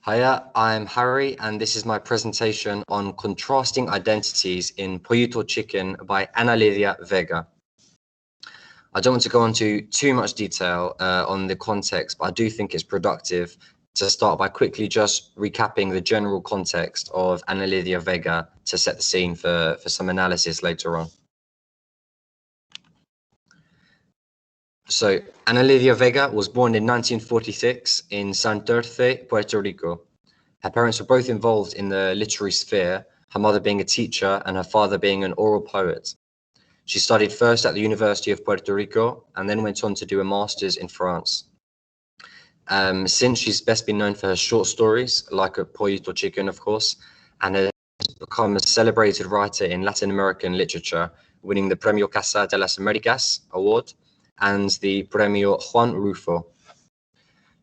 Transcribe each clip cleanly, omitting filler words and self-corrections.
Hiya, I'm Harry, and this is my presentation on contrasting identities in Pollito Chicken by Lydia Vega. I don't want to go into too much detail on the context, but I do think it's productive to start by quickly just recapping the general context of Lydia Vega to set the scene for some analysis later on. So, Lydia Vega was born in 1946 in Santurce, Puerto Rico. Her parents were both involved in the literary sphere, her mother being a teacher and her father being an oral poet. She studied first at the University of Puerto Rico and then went on to do a master's in France. Since she's best been known for her short stories, like a Pollito Chicken, of course, and has become a celebrated writer in Latin American literature, winning the Premio Casa de las Americas award and the Premio Juan Rufo.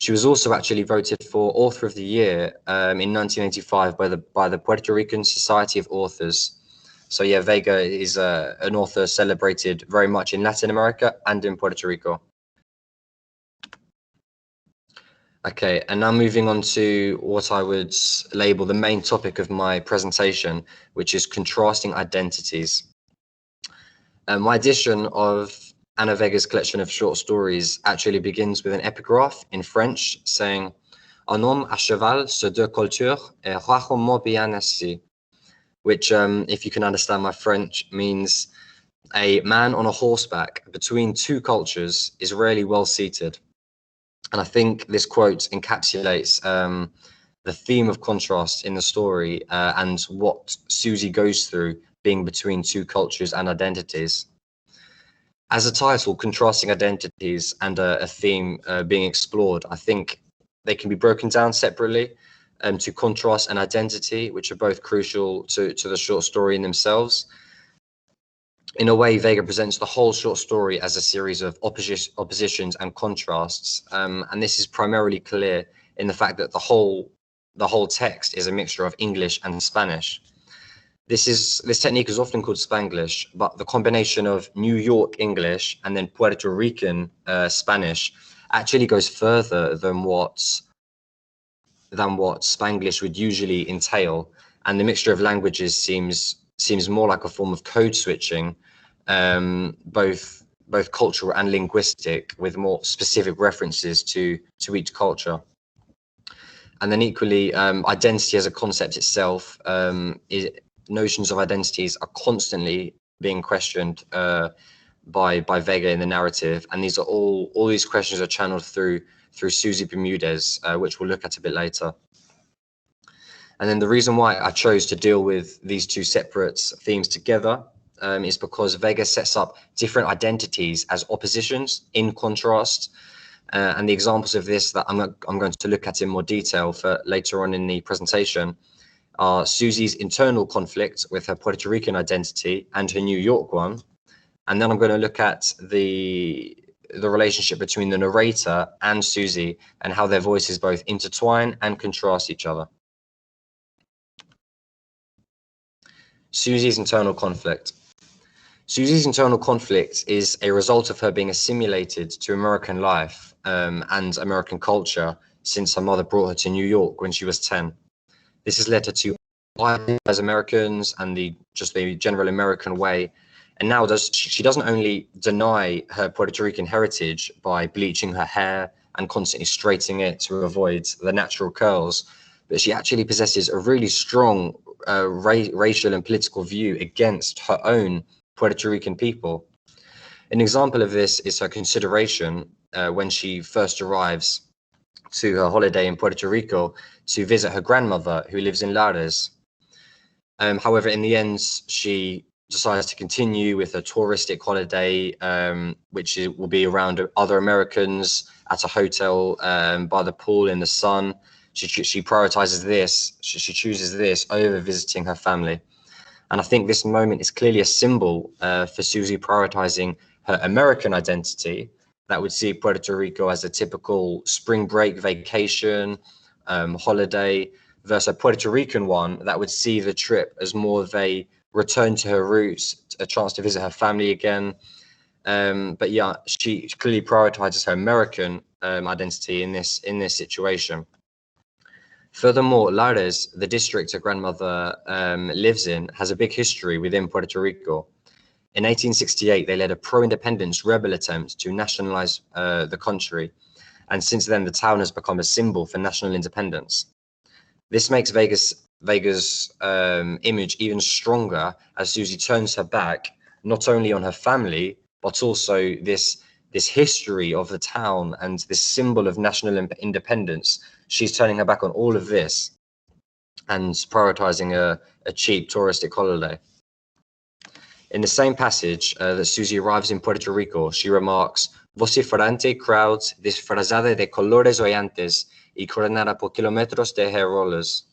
She was also actually voted for Author of the Year in 1985 by the Puerto Rican Society of Authors. So yeah, Vega is an author celebrated very much in Latin America and in Puerto Rico. Okay, and now moving on to what I would label the main topic of my presentation, which is contrasting identities. My edition of Anna Vega's collection of short stories actually begins with an epigraph in French saying, "Un homme à cheval sur deux cultures est rarement bien assis," which, if you can understand my French, means a man on a horseback between two cultures is rarely well seated. And I think this quote encapsulates the theme of contrast in the story and what Susie goes through being between two cultures and identities. As a title, contrasting identities and a theme being explored, I think they can be broken down separately to contrast and identity, which are both crucial to the short story in themselves. In a way, Vega presents the whole short story as a series of oppositions and contrasts, and this is primarily clear in the fact that the whole text is a mixture of English and Spanish. This technique is often called Spanglish, but the combination of New York English and then Puerto Rican Spanish actually goes further than what Spanglish would usually entail, and the mixture of languages seems more like a form of code switching, both cultural and linguistic, with more specific references to each culture. And then equally, identity as a concept itself notions of identities are constantly being questioned by Vega in the narrative, and these are all these questions are channeled through Susie Bermudez, which we'll look at a bit later. And then the reason why I chose to deal with these two separate themes together is because Vega sets up different identities as oppositions in contrast, and the examples of this that I'm going to look at in more detail for later on in the presentation are Susie's internal conflict with her Puerto Rican identity and her New York one. And then I'm going to look at the relationship between the narrator and Susie and how their voices both intertwine and contrast each other. Susie's internal conflict. Susie's internal conflict is a result of her being assimilated to American life and American culture since her mother brought her to New York when she was 10. This has led her to idolize Americans and just the general American way. And now she doesn't only deny her Puerto Rican heritage by bleaching her hair and constantly straightening it to avoid the natural curls, but she actually possesses a really strong racial and political view against her own Puerto Rican people. An example of this is her consideration when she first arrives to her holiday in Puerto Rico to visit her grandmother, who lives in Lares. However, in the end, she decides to continue with a touristic holiday, which will be around other Americans at a hotel by the pool in the sun. She prioritizes this. She chooses this over visiting her family. And I think this moment is clearly a symbol for Susie prioritizing her American identity that would see Puerto Rico as a typical spring break vacation, holiday, versus a Puerto Rican one that would see the trip as more of a return to her roots, a chance to visit her family again. But yeah, she clearly prioritizes her American identity in this situation. Furthermore, Lares, the district her grandmother lives in, has a big history within Puerto Rico. In 1868, they led a pro-independence rebel attempt to nationalize the country, and since then the town has become a symbol for national independence. This makes Vega's image even stronger as Susie turns her back not only on her family, but also this history of the town and this symbol of national independence. She's turning her back on all of this and prioritizing a cheap touristic holiday. In the same passage that Susie arrives in Puerto Rico, she remarks, vociferante crowd disfrazada de colores hoyantes y coronada por kilómetros de hair rollers.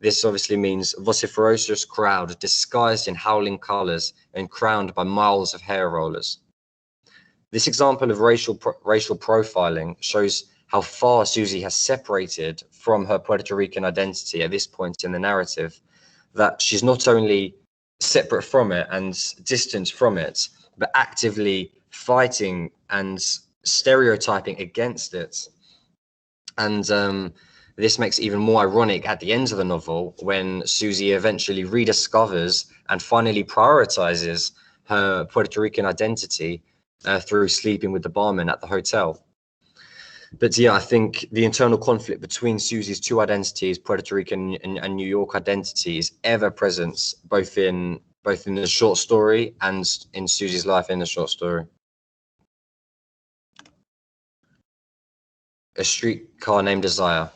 This obviously means vociferous crowd disguised in howling colors and crowned by miles of hair rollers. This example of racial profiling shows how far Susie has separated from her Puerto Rican identity at this point in the narrative, that she's not only separate from it and distant from it, but actively fighting and stereotyping against it. And this makes it even more ironic at the end of the novel when Susie eventually rediscovers and finally prioritizes her Puerto Rican identity through sleeping with the barman at the hotel. But yeah, I think the internal conflict between Susie's two identities, Puerto Rican and New York identity, is ever present, both in the short story and in Susie's life in the short story. A Streetcar Named Desire.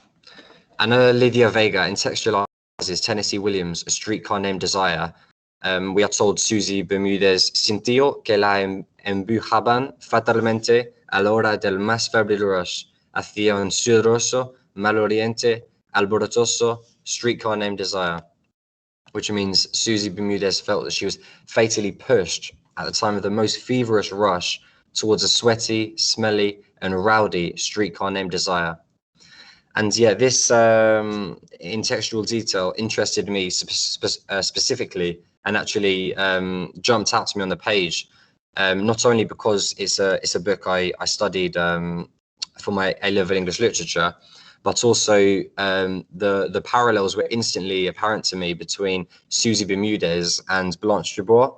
Anna Lydia Vega contextualizes Tennessee Williams' A Streetcar Named Desire. We are told Susie Bermúdez sintió que la empujaban fatalmente a la hora del más febril rush hacia un sudoroso, maloriente, alborotoso streetcar named Desire, which means Susie Bermúdez felt that she was fatally pushed at the time of the most feverish rush towards a sweaty, smelly, and rowdy streetcar named Desire. And yeah, this in-textual detail interested me specifically, and actually jumped out to me on the page, not only because it's a book I studied for my A-level English literature, but also the parallels were instantly apparent to me between Susie Bermúdez and Blanche Dubois.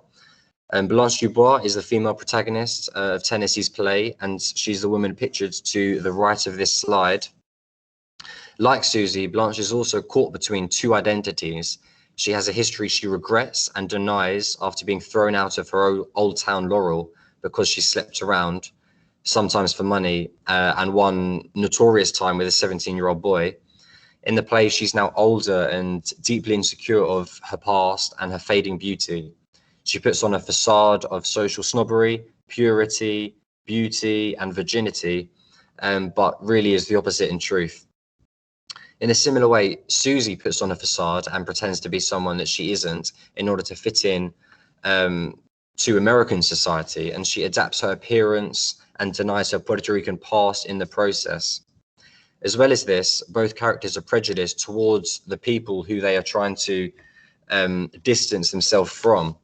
Blanche Dubois is the female protagonist of Tennessee's play, and she's the woman pictured to the right of this slide. Like Susie, Blanche is also caught between two identities. She has a history she regrets and denies after being thrown out of her old town Laurel because she slept around, sometimes for money, and one notorious time with a 17-year-old boy. In the play, she's now older and deeply insecure of her past and her fading beauty. She puts on a facade of social snobbery, purity, beauty, and virginity, but really is the opposite in truth. In a similar way, Susie puts on a facade and pretends to be someone that she isn't in order to fit in to American society, and she adapts her appearance and denies her Puerto Rican past in the process. As well as this, both characters are prejudiced towards the people who they are trying to distance themselves from.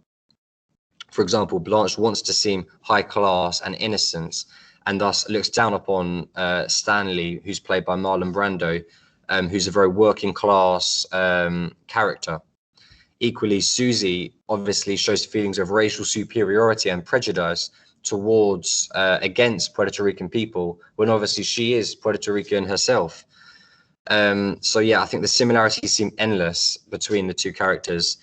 For example, Blanche wants to seem high class and innocent, and thus looks down upon Stanley, who's played by Marlon Brando, who's a very working class character. Equally, Susie obviously shows feelings of racial superiority and prejudice towards against Puerto Rican people, when obviously she is Puerto Rican herself. So yeah, I think the similarities seem endless between the two characters.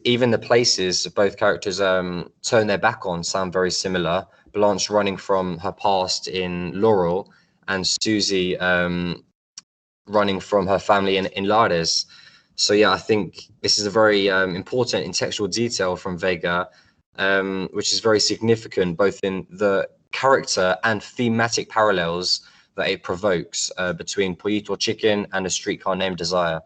Even the places both characters turn their back on sound very similar. Blanche running from her past in Laurel, and Susie running from her family in Lares. So yeah, I think this is a very important intellectual detail from Vega, which is very significant both in the character and thematic parallels that it provokes between Pollito Chicken and A Streetcar Named Desire.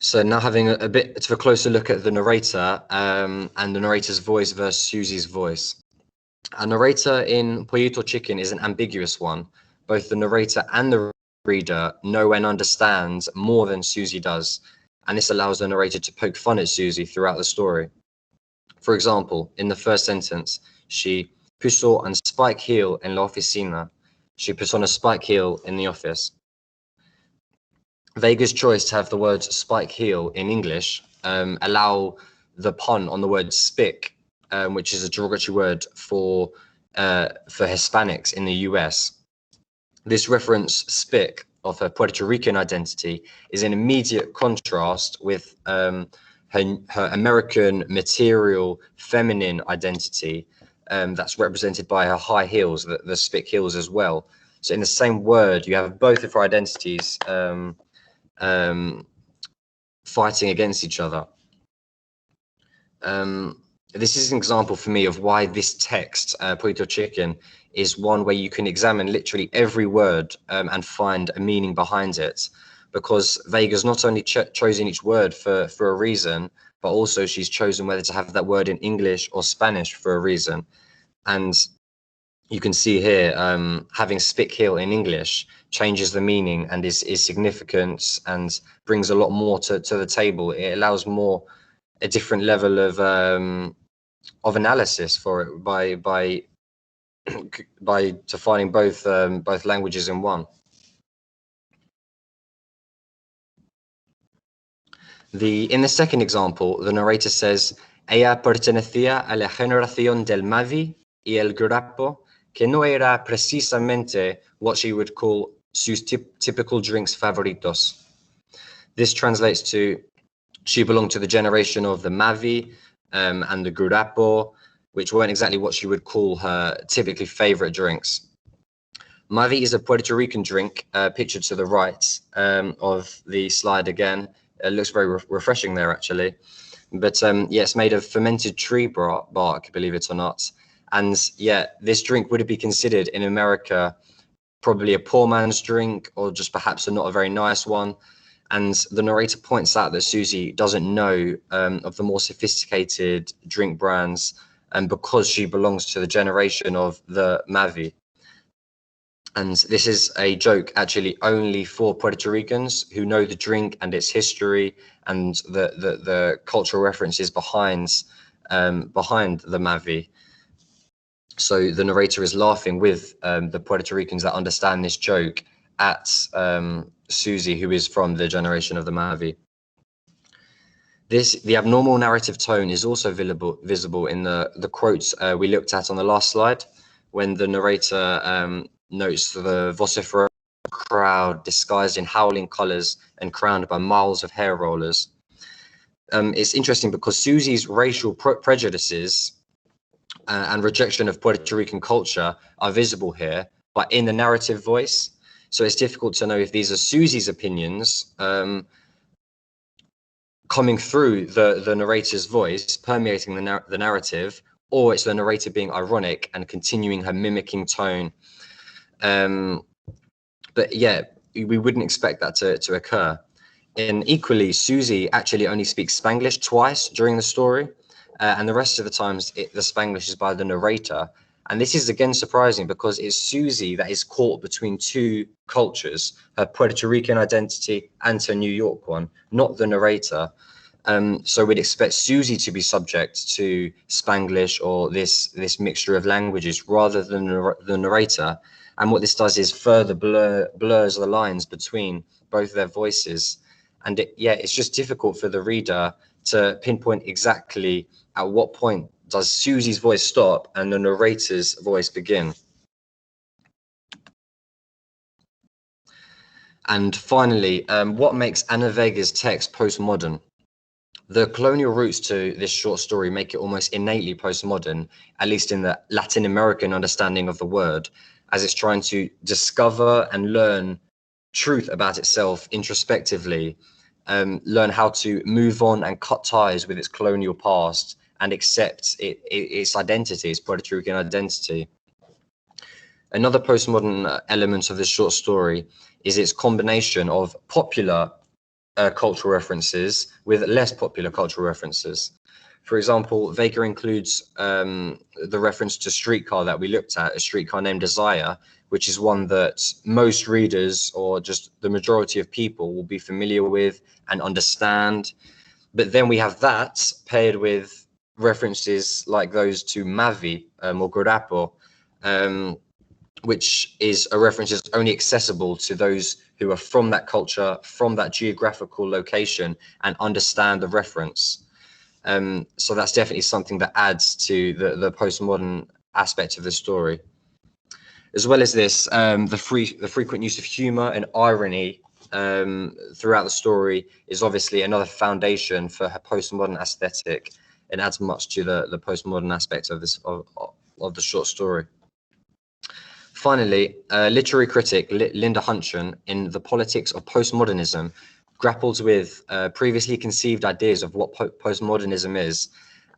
So now having a bit of a closer look at the narrator and the narrator's voice versus Susie's voice. A narrator in Pollito Chicken is an ambiguous one. Both the narrator and the reader know and understand more than Susie does, and this allows the narrator to poke fun at Susie throughout the story. For example, in the first sentence, she puso un spike heel en la oficina. She put on a spike heel in the office. Vega's choice to have the word spike heel in English allow the pun on the word spick, which is a derogatory word for Hispanics in the US. This reference spick of her Puerto Rican identity is in immediate contrast with her American material feminine identity that's represented by her high heels, the spick heels as well. So in the same word, you have both of her identities fighting against each other. This is an example for me of why this text, Pollito Chicken, is one where you can examine literally every word and find a meaning behind it, because Vega's not only chosen each word for a reason, but also she's chosen whether to have that word in English or Spanish for a reason. And you can see here, having spick heel in English changes the meaning and is significant and brings a lot more to the table. It allows a different level of analysis for it by defining both languages in one. In the second example, the narrator says, ella pertenecía a la generación del Mavi y el Grapo, que no era precisamente what she would call sus typical drinks favoritos. This translates to, she belonged to the generation of the Mavi and the Grapo, which weren't exactly what she would call her typically favorite drinks. Mavi is a Puerto Rican drink, pictured to the right of the slide again. It looks very refreshing there, actually. But yeah, it's made of fermented tree bark, believe it or not. And yeah, this drink would be considered in America probably a poor man's drink, or just perhaps not a very nice one. And the narrator points out that Susie doesn't know of the more sophisticated drink brands, and because she belongs to the generation of the Mavi. And this is a joke actually only for Puerto Ricans who know the drink and its history and the cultural references behind the Mavi. So the narrator is laughing with the Puerto Ricans that understand this joke at Susie, who is from the generation of the Mavi. The abnormal narrative tone is also visible in the quotes we looked at on the last slide, when the narrator notes the vociferous crowd disguised in howling colors and crowned by miles of hair rollers. It's interesting because Susie's racial prejudices and rejection of Puerto Rican culture are visible here, but in the narrative voice. So it's difficult to know if these are Susie's opinions coming through the narrator's voice, permeating the narrative, or it's the narrator being ironic and continuing her mimicking tone. But yeah, we wouldn't expect that to occur. And equally, Susie actually only speaks Spanglish twice during the story, and the rest of the times the Spanglish is by the narrator. And this is again surprising because it's Susie that is caught between two cultures, her Puerto Rican identity and her New York one, not the narrator. So we'd expect Susie to be subject to Spanglish or this mixture of languages rather than the narrator. And what this does is further blurs the lines between both their voices. And it's just difficult for the reader to pinpoint exactly at what point does Susie's voice stop and the narrator's voice begin. And finally, what makes Ana Vega's text postmodern? The colonial roots to this short story make it almost innately postmodern, at least in the Latin American understanding of the word, as it's trying to discover and learn truth about itself introspectively, learn how to move on and cut ties with its colonial past and accept its identity, its Puerto Rican identity. Another postmodern element of this short story is its combination of popular cultural references with less popular cultural references. For example, Vega includes the reference to Streetcar that we looked at, A Streetcar Named Desire, which is one that most readers or just the majority of people will be familiar with and understand. But then we have that paired with references like those to Mavi or Guarapo, which is a reference is only accessible to those who are from that culture, from that geographical location, and understand the reference. So that's definitely something that adds to the postmodern aspect of the story. As well as this, the frequent use of humor and irony throughout the story is obviously another foundation for her postmodern aesthetic, and adds much to the postmodern aspect of of the short story. Finally, literary critic Linda Hunchen, in The Politics of Postmodernism, grapples with previously conceived ideas of what postmodernism is,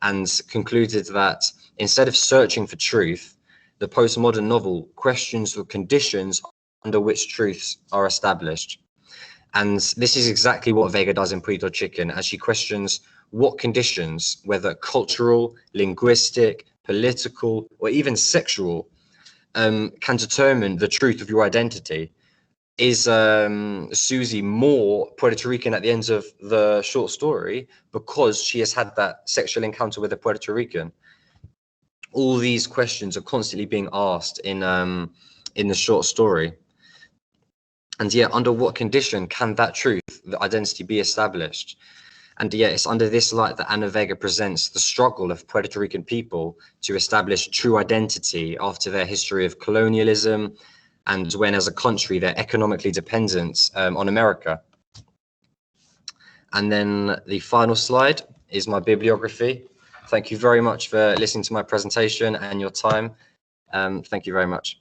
and concluded that instead of searching for truth, the postmodern novel questions the conditions under which truths are established. And this is exactly what Vega does in Pollito Chicken, as she questions what conditions, whether cultural, linguistic, political, or even sexual, can determine the truth of your identity. Is Susie more Puerto Rican at the end of the short story because she has had that sexual encounter with a Puerto Rican? All these questions are constantly being asked in the short story. And yet, under what condition can that truth, the identity, be established? And yet, it's under this light that Ana Vega presents the struggle of Puerto Rican people to establish true identity after their history of colonialism, and when, as a country, they're economically dependent on America. And then the final slide is my bibliography. Thank you very much for listening to my presentation and your time. Thank you very much.